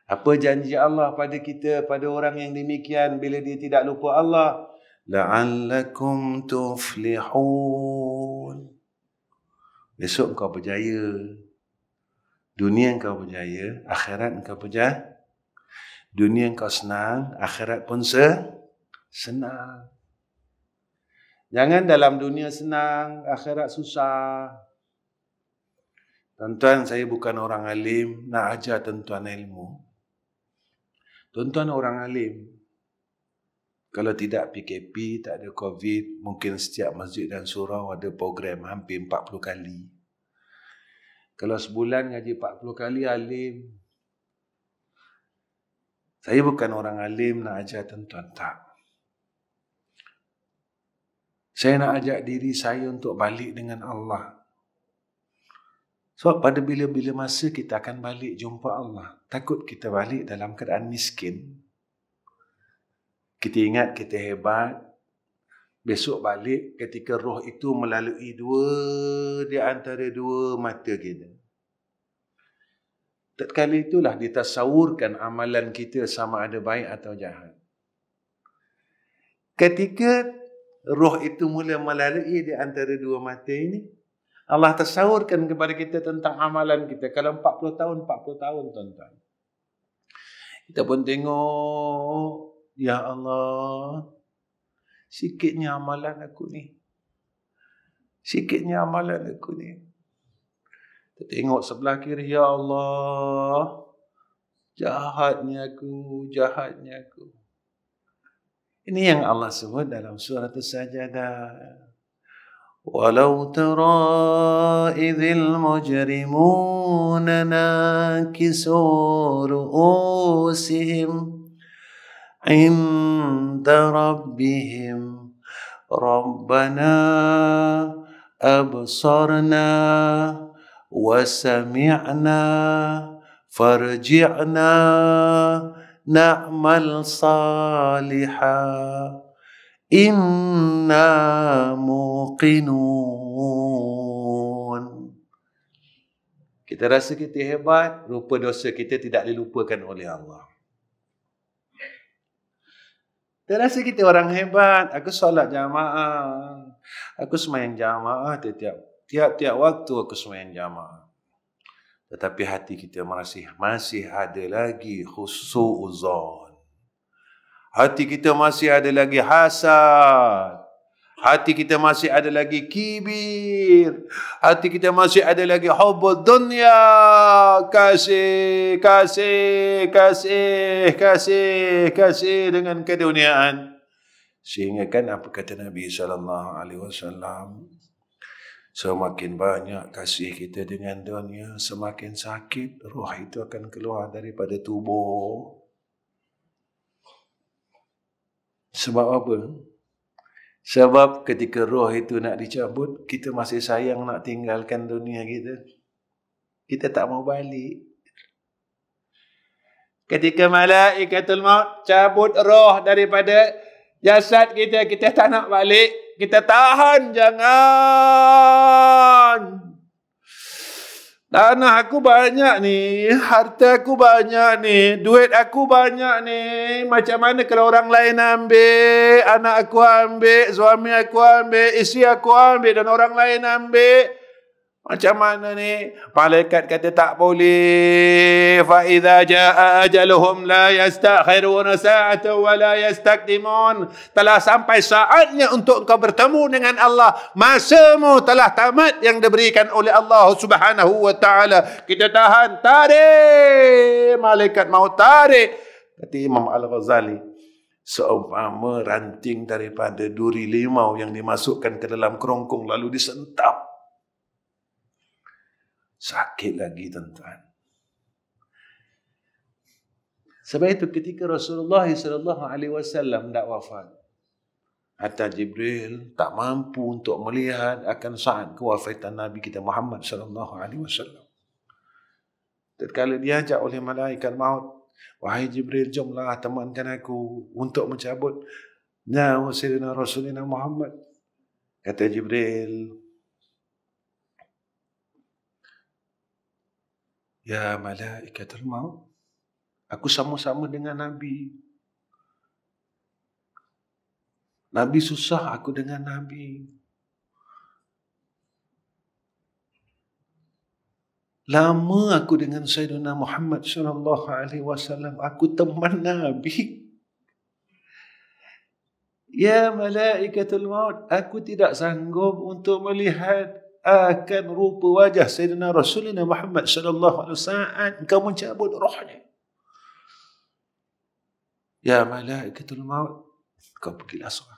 Apa janji Allah pada kita, pada orang yang demikian bila dia tidak lupa Allah? La'allakum tuflihun. Besok kau berjaya. Dunia kau berjaya, akhirat kau berjaya. Dunia kau senang, akhirat pun senang. Jangan dalam dunia senang, akhirat susah. Tuan-tuan, saya bukan orang alim, nak ajar tuan-tuan ilmu. Tuan-tuan orang alim. Kalau tidak PKP, tak ada COVID, mungkin setiap masjid dan surau ada program hampir 40 kali. Kalau sebulan ngaji 40 kali alim. Saya bukan orang alim nak ajar tuan-tuan, tak. Saya nak ajak diri saya untuk balik dengan Allah. Sebab pada bila-bila masa kita akan balik jumpa Allah. Takut kita balik dalam keadaan miskin. Kita ingat kita hebat. Besok balik ketika roh itu melalui di antara dua mata kita. Tatkala itulah ditasawurkan amalan kita sama ada baik atau jahat. Ketika roh itu mula melalui di antara dua mata ini, Allah tasawurkan kepada kita tentang amalan kita. Kalau 40 tahun, tuan-tuan. Kita pun tengok, ya Allah, sikitnya amalan aku ni. Kita tengok sebelah kiri, ya Allah, jahatnya aku. Ini yang Allah sebut dalam surah As-Sajdah. Walau tara idzil mujrimuna nakisu ru'usihim 'inda rabbihim rabbana absarna wa sami'na farji'na na'mal salihah inna muqinun. Kita rasa kita hebat, rupa dosa kita tidak dilupakan oleh Allah. Kita rasa kita orang hebat, aku solat jamaah, aku sembahyang jamaah tiap-tiap waktu aku sembahyang jamaah. Tetapi hati kita masih ada lagi khusu'uzan. Hati kita masih ada lagi hasad. Hati kita masih ada lagi kibir. Hati kita masih ada lagi hubbud dunya. Kasih dengan keduniaan. Sehingga kan apa kata Nabi SAW, semakin banyak kasih kita dengan dunia, semakin sakit roh itu akan keluar daripada tubuh. Sebab apa? Sebab ketika roh itu nak dicabut, kita masih sayang nak tinggalkan dunia kita. Kita tak mau balik. Ketika malaikatul maut cabut roh daripada jasad kita, kita tak nak balik. Kita tahan, jangan. Tanah aku banyak ni, harta aku banyak ni, duit aku banyak ni. Macam mana kalau orang lain ambil, anak aku ambil, suami aku ambil, isteri aku ambil dan orang lain ambil. Macam mana ni? Malaikat kata tak boleh. Fa idza jaa ajaluhum la yastakhiruna sa'atan wa la yastaqdimun. Telah sampai saatnya untuk engkau bertemu dengan Allah. Masamu telah tamat yang diberikan oleh Allah Subhanahu wa taala. Kita tahan, tarik. Malaikat mau tarik. Kata Imam Al-Ghazali, seumpama ranting daripada duri limau yang dimasukkan ke dalam kerongkong lalu disentap. Sakit lagi, tuan-tuan. Sebab itu ketika Rasulullah SAW dah wafat, hatta Jibril tak mampu untuk melihat akan saat kewafatan Nabi kita Muhammad SAW. Tatkala diajak oleh malaikat maut, wahai Jibril, jomlah temankan aku untuk mencabut nyawa Sayyidina Rasulullah Muhammad. Kata Jibril, ya malaikatul maut, aku sama-sama dengan Nabi. Nabi susah, aku dengan Nabi. Lama aku dengan Sayyidina Muhammad SAW. Aku teman Nabi. Ya malaikatul maut, aku tidak sanggup untuk melihat akan rupa wajah Sayyidina Rasulullah Muhammad SAW saat engkau mencabut rohnya. Ya malaikatul maut, kau pergilah solat.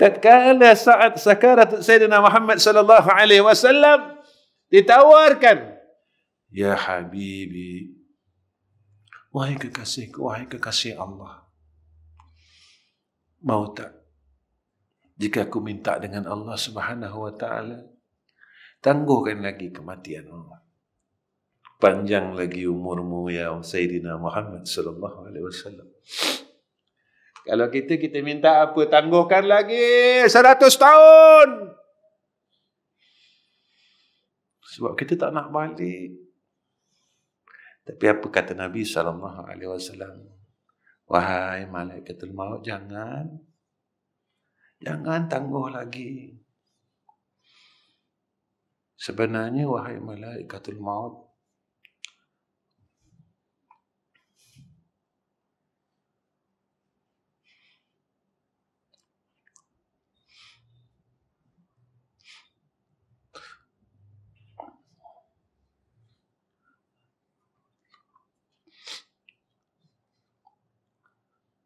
Tatkala saat sakarat Sayyidina Muhammad SAW ditawarkan, ya Habibi, wahai kekasihku, wahai kekasih Allah, mau tak jika aku minta dengan Allah Subhanahu wa taala, tangguhkan lagi kematian Allah. Panjang lagi umurmu ya Sayyidina Muhammad sallallahu alaihi wasallam. Kalau kita minta apa, tangguhkan lagi 100 tahun. Sebab kita tak nak balik. Tapi apa kata Nabi sallallahu alaihi wasallam? Wahai malaikatul maut, jangan tangguh lagi. Sebenarnya wahai malaikatul maut,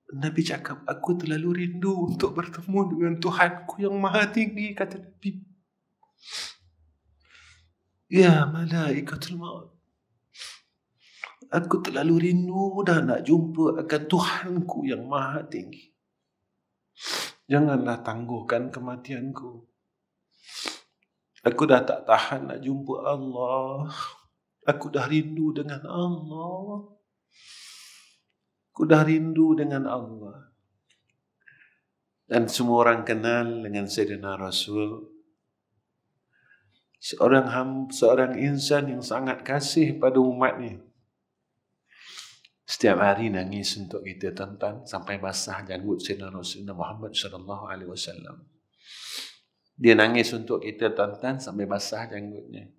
Nabi cakap, aku terlalu rindu untuk bertemu dengan Tuhanku yang maha tinggi, kata Nabi. Ya malaikatul maut, aku terlalu rindu dah nak jumpa akan Tuhanku yang maha tinggi. Janganlah tangguhkan kematianku. Aku dah tak tahan nak jumpa Allah. Aku dah rindu dengan Allah. Aku dah rindu dengan Allah. Dan semua orang kenal dengan Sayyidina Rasul. Seorang insan yang sangat kasih pada umatnya. Setiap hari nangis untuk kita, tuan-tuan, sampai basah janggut Sayyidina Rasulullah Muhammad SAW. Dia nangis untuk kita, tuan-tuan, sampai basah janggutnya.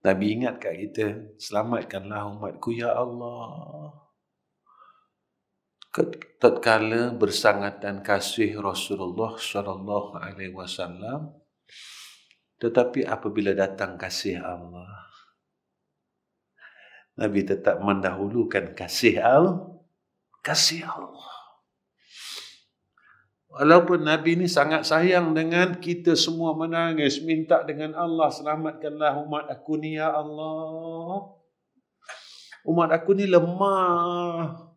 Nabi ingat kat kita, selamatkanlah umatku ya Allah. tatkala bersangatan kasih Rasulullah sallallahu alaihi wasallam, tetapi apabila datang kasih Allah, Nabi tetap mendahulukan kasih Allah. Walaupun Nabi ni sangat sayang dengan kita semua, menangis, minta dengan Allah, selamatkanlah umat aku ni ya Allah. Umat aku ni lemah.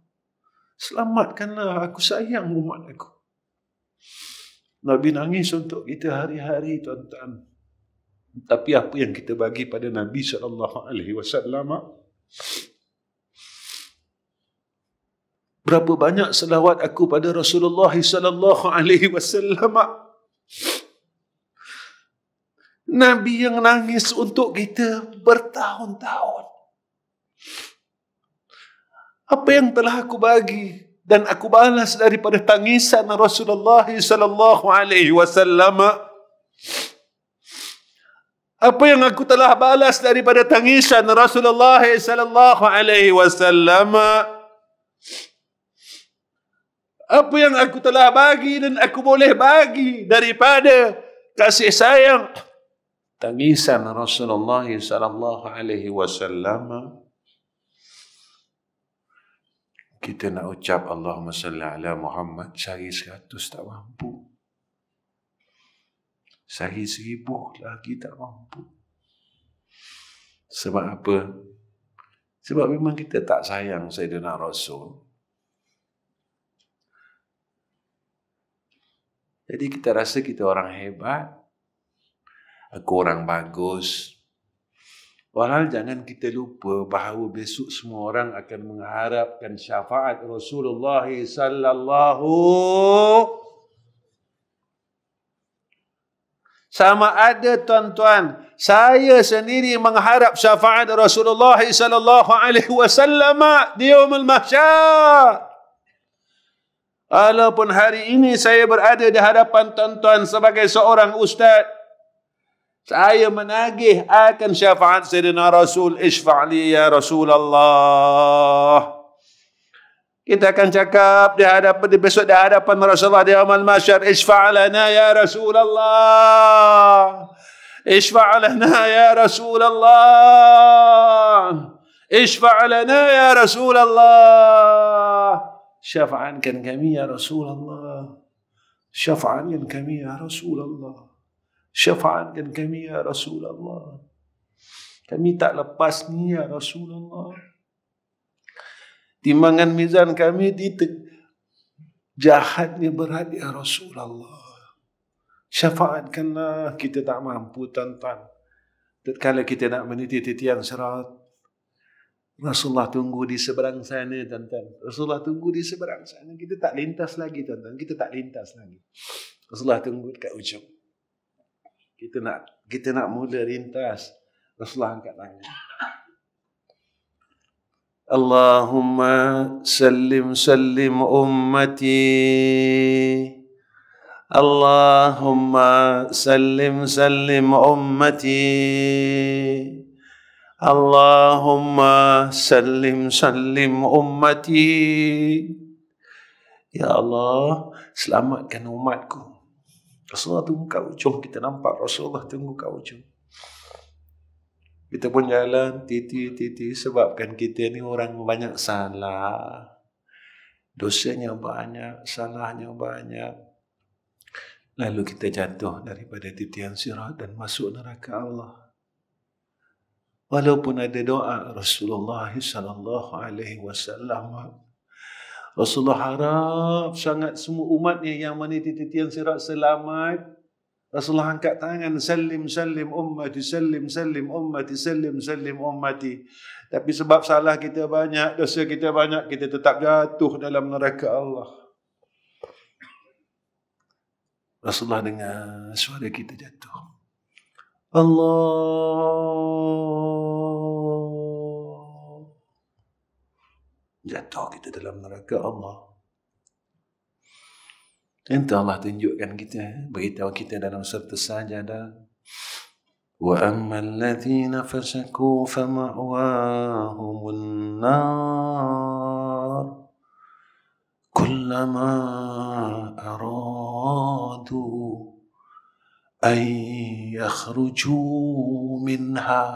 Selamatkanlah, aku sayang umat aku. Nabi nangis untuk kita hari-hari, tuan-tuan. Tapi apa yang kita bagi pada Nabi SAW? Berapa banyak selawat aku pada Rasulullah SAW? Nabi yang nangis untuk kita bertahun-tahun. Apa yang telah aku bagi dan aku balas daripada tangisan Rasulullah SAW? Apa yang aku telah balas daripada tangisan Rasulullah SAW? Apa yang aku telah bagi dan aku boleh bagi daripada kasih sayang tangisan Rasulullah SAW? Kita nak ucap Allahumma salli ala Muhammad sehari 100 tak mampu. Sehari 1000 lagi tak mampu. Sebab apa? Sebab memang kita tak sayang Sayyidina Rasul. Jadi kita rasa kita orang hebat, aku orang bagus. Walau jangan kita lupa bahawa besok semua orang akan mengharapkan syafaat Rasulullah sallallahu. Sama ada tuan-tuan, saya sendiri mengharap syafaat Rasulullah sallallahu alaihi wasallam di yaumul mahsyar. Walaupun hari ini saya berada di hadapan tuan-tuan sebagai seorang ustaz, saya menagih akan syafaat Sayyidina Rasul. Ishfa'li ya Rasulullah. Kita akan cakap besok di hadapan Rasulullah di yaumul mahsyar, Ishfa'lana ya Rasulullah. Ishfa'lana ya Rasulullah. Ishfa'lana ya Rasulullah. Syafa'ankan kami ya Rasulullah. Syafa'ankan kami ya Rasulullah. Syafa'ankan kami ya Rasulullah. Kami tak lepas ni ya Rasulullah. Timbangan mizan kami jahatnya berat ya Rasulullah. Syafa'atkanlah, kita tak mampu tuan-tuan. Tatkala kita nak meniti titian sirat, Rasulullah tunggu di seberang sana tuan-tuan. Rasulullah tunggu di seberang sana. Kita tak lintas lagi tuan-tuan. Kita tak lintas lagi. Rasulullah tunggu dekat ujung. Kita nak mula lintas. Rasulullah angkat tangan. Allahumma sallim ummati. Allahumma sallim ummati. Allahumma sallim ummati. Ya Allah, selamatkan umatku. Rasulullah tunggu kat ujung. Kita nampak Rasulullah tunggu kat ujung. Kita pun jalan titi sebabkan kita ni orang banyak salah. Dosanya banyak, salahnya banyak. Lalu kita jatuh daripada titian sirat dan masuk neraka Allah. Walaupun ada doa Rasulullah sallallahu alaihi wasallam, Rasulullah harap sangat semua umatnya yang meniti titian sirat selamat. Rasulullah angkat tangan, sallim ummati, sallim ummati, sallim ummati. Tapi sebab salah kita banyak, dosa kita banyak, kita tetap jatuh dalam neraka Allah. Rasulullah dengar suara kita jatuh. Allah. Jatuh kita dalam neraka Allah. Itu Allah tunjukkan kita, beritahu kita dalam surah Sajadah. Wa ammal ladzina fasaku fama'wahumun nar. كلما أرادوا أن يخرجوا منها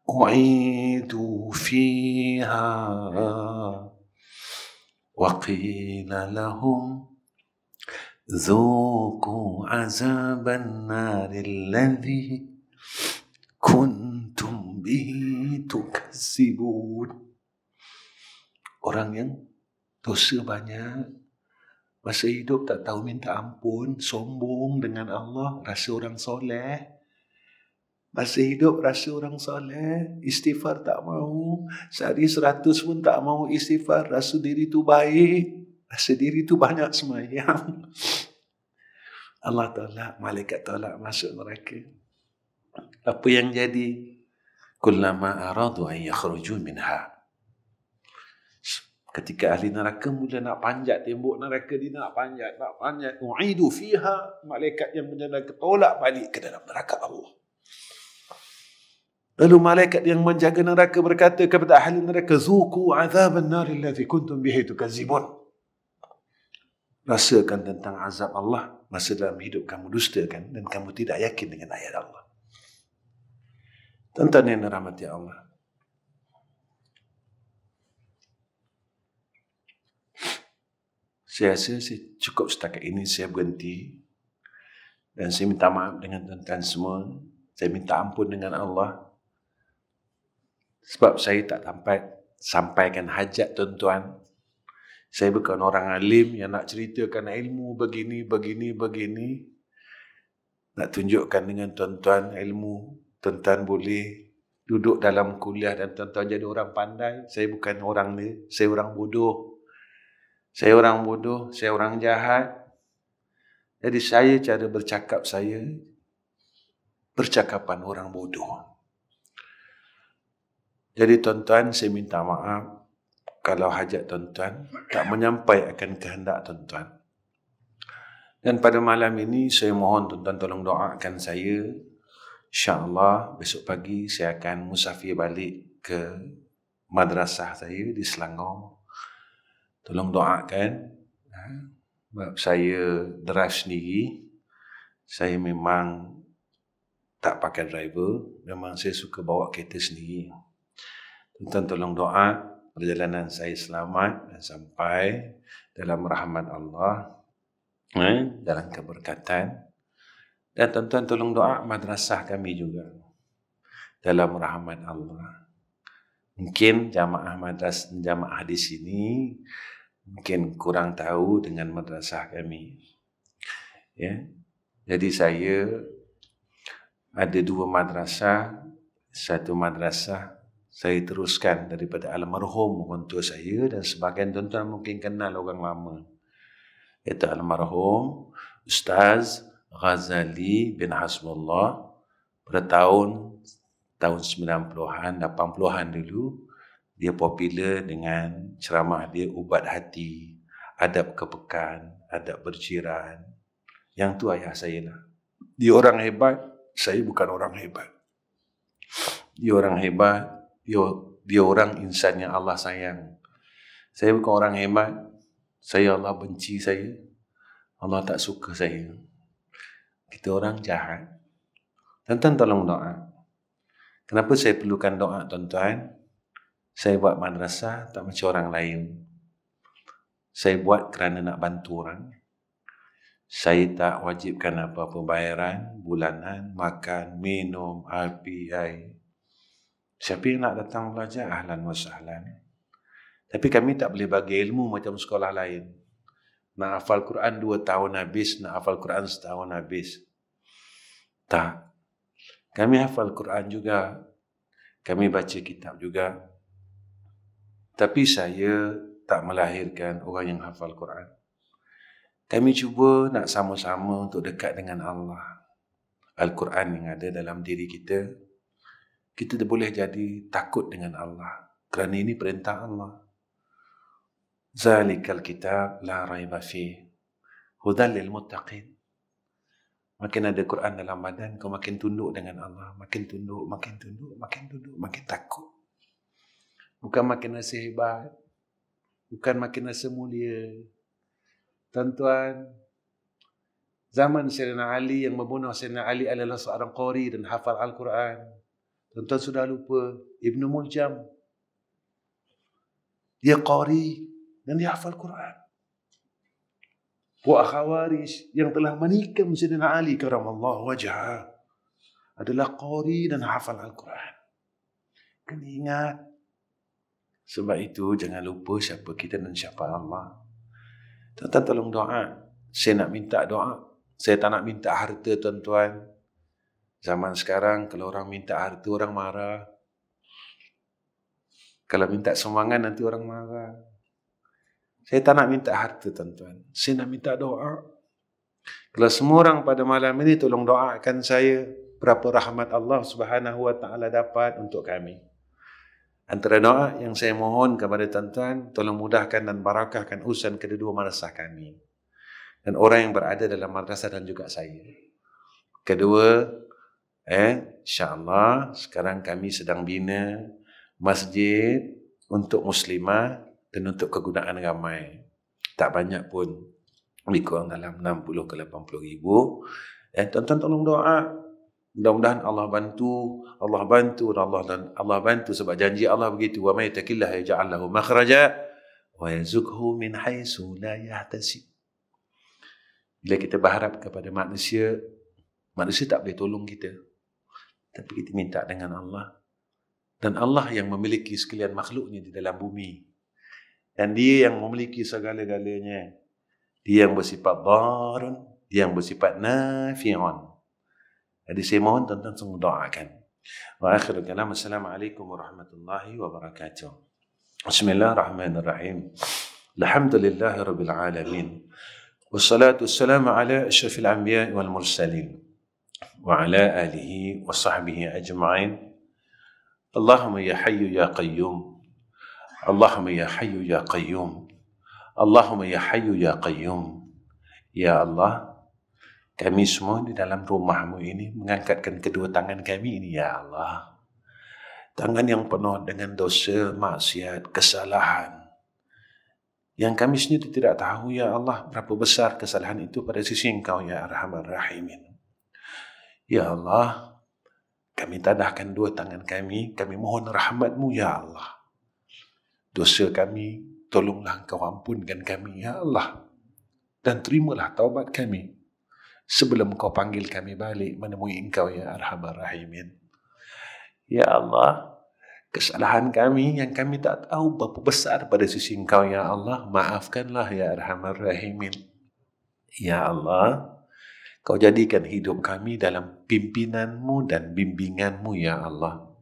أعيدوا فيها وقيل لهم ذوقوا عذاب النار الذي كنتم به تكذبون. Orang yang dosa banyak, masa hidup tak tahu minta ampun, sombong dengan Allah, rasa orang soleh. Masa hidup rasa orang soleh, istighfar tak mau, sehari 100 pun tak mau istighfar, rasa diri tu baik, rasa diri tu banyak semayang. Allah tolak, malaikat tolak masuk neraka. Apa yang jadi? Kullama aradu an yakhruju minha. Ketika ahli neraka mula nak panjat tembok neraka, dia nak panjat. U'idu fiha, malaikat yang menjaga tolak balik ke dalam neraka Allah. Lalu malaikat yang menjaga neraka berkata kepada ahli neraka, zuku azaban nar allazi kuntum bihi tukazzibun. Rasakan tentang azab Allah masa dalam hidup kamu dustakan dan kamu tidak yakin dengan ayat Allah. Tuan-tuan yang dirahmati Allah, saya rasa cukup setakat ini, saya berhenti. Dan saya minta maaf dengan tuan-tuan semua. Saya minta ampun dengan Allah. Sebab saya tak sampaikan hajat tuan-tuan. Saya bukan orang alim yang nak ceritakan ilmu begini. Nak tunjukkan dengan tuan-tuan ilmu. Tuan-tuan boleh duduk dalam kuliah dan tuan-tuan jadi orang pandai. Saya bukan orang ni. Saya orang bodoh. Saya orang jahat. Jadi cara bercakap saya, percakapan orang bodoh. Jadi tuan-tuan, saya minta maaf kalau hajat tuan-tuan tak menyampai akan kehendak tuan-tuan. Dan pada malam ini, saya mohon tuan-tuan tolong doakan saya. InsyaAllah besok pagi saya akan musafir balik ke madrasah saya di Selangor. Tolong doakan. Sebab saya drive sendiri. Saya memang tak pakai driver. Memang saya suka bawa kereta sendiri. Tuan-tuan tolong doa perjalanan saya selamat dan sampai dalam rahmat Allah, dalam keberkatan. Dan tuan-tuan tolong doa madrasah kami juga dalam rahmat Allah. Mungkin jamaah di sini mungkin kurang tahu dengan madrasah kami. Ya. Jadi saya ada 2 madrasah. Satu madrasah saya teruskan daripada almarhum orang tua saya, dan sebagian tuan-tuan mungkin kenal orang lama. Iaitu almarhum Ustaz Ghazali bin Hasbullah pada tahun 90-an, 80-an dulu. Dia popular dengan ceramah dia, ubat hati, adab kepekaan, adab berjiran. Yang tu ayah saya lah. Dia orang hebat, saya bukan orang hebat. Dia orang hebat, dia orang insan yang Allah sayang. Saya bukan orang hebat, Allah benci saya. Allah tak suka saya. Kita orang jahat. Tuan-tuan tolong doa. Kenapa saya perlukan doa tuan-tuan? Saya buat madrasah tak macam orang lain. Saya buat kerana nak bantu orang. Saya tak wajibkan apa-apa bayaran bulanan, makan, minum, api, air. Siapa yang nak datang belajar, ahlan wa sahlan. Tapi kami tak boleh bagi ilmu macam sekolah lain. Nak hafal Quran 2 tahun habis, nak hafal Quran setahun habis. Tak. Kami hafal Quran juga. Kami baca kitab juga. Tapi saya tak melahirkan orang yang hafal Quran. Kami cuba nak sama-sama untuk dekat dengan Allah. Al-Quran yang ada dalam diri kita, kita boleh jadi takut dengan Allah. Kerana ini perintah Allah. Zalikal kitab la raiba fih, hudan lil muttaqin. Makin ada Quran dalam badan, kau makin tunduk dengan Allah. Makin tunduk, makin takut. Bukan makin rasa hebat. bukan makin rasa mulia. Tuan-tuan, zaman Sayyidina Ali yang membunuh Sayyidina Ali adalah seorang qari dan hafal Al-Quran. Tuan-tuan sudah lupa Ibnu Muljam. Dia qari dan dia hafal Quran. Wa Khawarij yang telah menikam Sayyidina Ali karamallahu wajhah adalah qari dan hafal Al-Quran. Kena ingat. Sebab itu jangan lupa siapa kita dan siapa Allah. Tuan-tuan tolong doa. Saya nak minta doa. Saya tak nak minta harta, tuan-tuan. Zaman sekarang kalau orang minta harta orang marah. Kalau minta sumbangan nanti orang marah. Saya tak nak minta harta, tuan-tuan. Saya nak minta doa. Kalau semua orang pada malam ini tolong doakan saya berapa rahmat Allah Subhanahu wa taala dapat untuk kami. Antara doa yang saya mohon kepada tuan-tuan, tolong mudahkan dan barakahkan urusan kedua madrasah kami dan orang yang berada dalam madrasah dan juga saya. Kedua, insya-Allah sekarang kami sedang bina masjid untuk muslimah dan untuk kegunaan ramai. Tak banyak pun, lebih kurang dalam 60 ke 80 ribu. Tuan-tuan tolong doa. Mudah-mudahan Allah bantu dan Allah bantu sebab janji Allah begitu, wa may yattaqillaha yaj'al lahu makhraja wa yarzuqhu min haitsu la yahtasib. Bila kita berharap kepada manusia, manusia tak boleh tolong kita. Tapi kita minta dengan Allah. Dan Allah yang memiliki sekalian makhluknya di dalam bumi. Dan dia yang memiliki segala-galanya. Dia yang bersifat dharun, dia yang bersifat nafi'un. Jadi saya mohon tuan-tuan semua doakan. Wa akhirul kalam, assalamualaikum warahmatullahi wabarakatuh. Bismillahirrahmanirrahim. Alhamdulillahi rabbil alamin. Wassalatu wassalamu ala asyrafil anbiya wal mursalin wa ala alihi wa sahbihi ajma'in. Allahumma ya hayyu ya qayyum. Allahumma ya hayyu ya qayyum. Allahumma ya hayyu ya qayyum. Ya Allah, kami semua di dalam rumahmu ini mengangkatkan kedua tangan kami ini, ya Allah. Tangan yang penuh dengan dosa, maksiat, kesalahan. Yang kami sendiri tidak tahu, ya Allah, berapa besar kesalahan itu pada sisi Engkau, ya Arhamar Rahimin. Ya Allah, kami tadahkan dua tangan kami mohon rahmat-Mu, ya Allah. Dosa kami, tolonglah Engkau ampunkan kami, ya Allah. Dan terimalah taubat kami. Sebelum Kau panggil kami balik menemui Engkau, ya Arhamar Rahimin. Ya Allah, kesalahan kami yang kami tak tahu berapa besar pada sisi Engkau, ya Allah, maafkanlah, ya Arhamar Rahimin. Ya Allah, Kau jadikan hidup kami dalam pimpinan-Mu dan bimbingan-Mu, ya Allah.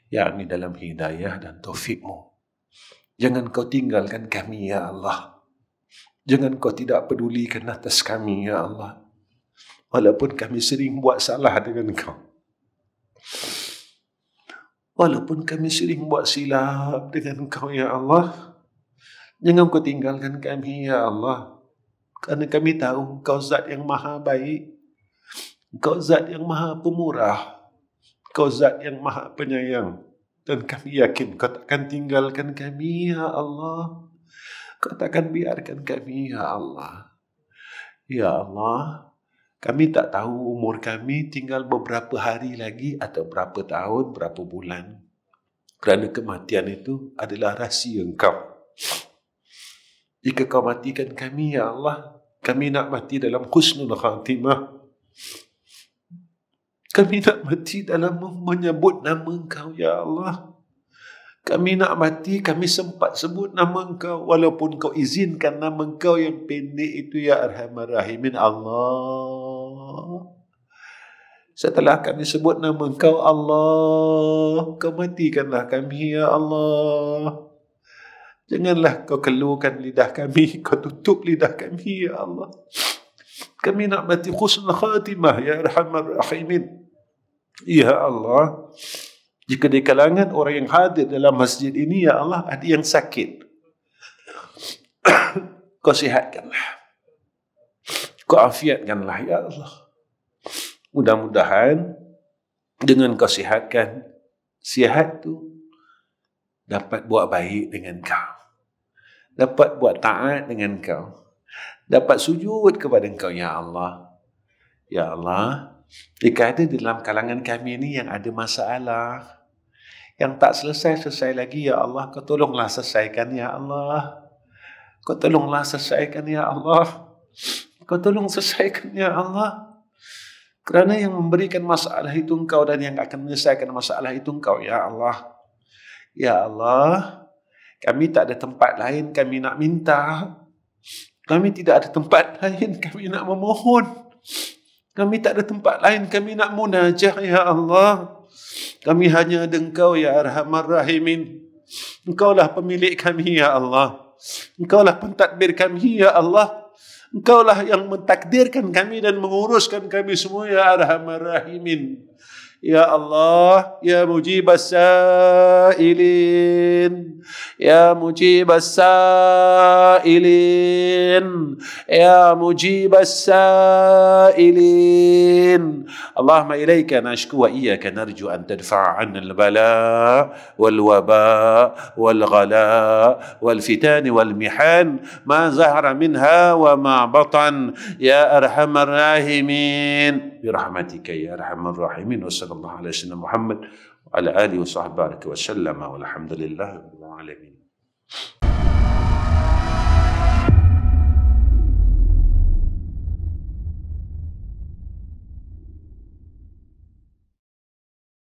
Yakni dalam hidayah dan taufik-Mu. Jangan Kau tinggalkan kami, ya Allah. Jangan Kau tidak pedulikan atas kami, ya Allah. Walaupun kami sering buat salah dengan Kau. Walaupun kami sering buat silap dengan Kau, ya Allah. Jangan Kau tinggalkan kami, ya Allah. Kerana kami tahu Kau zat yang maha baik. Kau zat yang maha pemurah. Kau zat yang maha penyayang. Dan kami yakin Kau takkan tinggalkan kami, ya Allah. Kau takkan biarkan kami, ya Allah. Ya Allah, kami tak tahu umur kami tinggal beberapa hari lagi atau berapa tahun, berapa bulan. Kerana kematian itu adalah rahsia Engkau. Jika Kau matikan kami, ya Allah, kami nak mati dalam husnul khatimah. Kami nak mati dalam menyebut nama Engkau, ya Allah. Kami nak mati, kami sempat sebut nama Engkau. Walaupun Kau izinkan nama Engkau yang pendek itu, ya Arhamar Rahimin, Allah. Setelah kami sebut nama Engkau, Allah, Kau matikanlah kami, ya Allah. Janganlah Kau keluarkan lidah kami, Kau tutup lidah kami, ya Allah. Kami nak mati husnul khatimah, ya Arhamar Rahimin. Ya Allah, jika di kalangan orang yang hadir dalam masjid ini, ya Allah, ada yang sakit, Kau sihatkanlah. Kau afiatkanlah, ya Allah. Mudah-mudahan dengan Kau sihatkan, sihat tu dapat buat baik dengan Kau. dapat buat taat dengan Kau, dapat sujud kepada Kau, Ya Allah. Ya Allah, jika ada di dalam kalangan kami ini yang ada masalah, yang tak selesai lagi, Ya Allah, Kau tolonglah selesaikan, Ya Allah. Kau tolonglah selesaikan, Ya Allah. Kau tolong selesaikan, Ya Allah. Kerana yang memberikan masalah itu Engkau dan yang akan menyelesaikan masalah itu Engkau, Ya Allah. Ya Allah, kami tak ada tempat lain kami nak minta. Kami tidak ada tempat lain kami nak memohon. Kami tak ada tempat lain kami nak munajah, Ya Allah. Kami hanya ada Engkau, Ya Arhamar Rahimin. Engkaulah pemilik kami, Ya Allah. Engkaulah pentadbir kami, Ya Allah. Engkaulah yang mentakdirkan kami dan menguruskan kami semua, Ya Arhamar Rahimin. Ya Allah, Ya Mujibas Sa'ilin, Ya Mujibas Sa'ilin, Ya Mujibas Sa'ilin. Allahumma ilayka nashku wa iyyaka narju an tadfa'a 'anna al-bala' wal-waba' wal-ghala' wal-fitan wal-mihan ma zahara minha wa ma batan, Ya Arhamar Rahimin. Birahmatika Ya Arhamar Rahimin. Wassallallahu ala sayyidina Muhammad wa ala alihi wa sahbihi wa sallam walhamdulillahi rabbil alamin.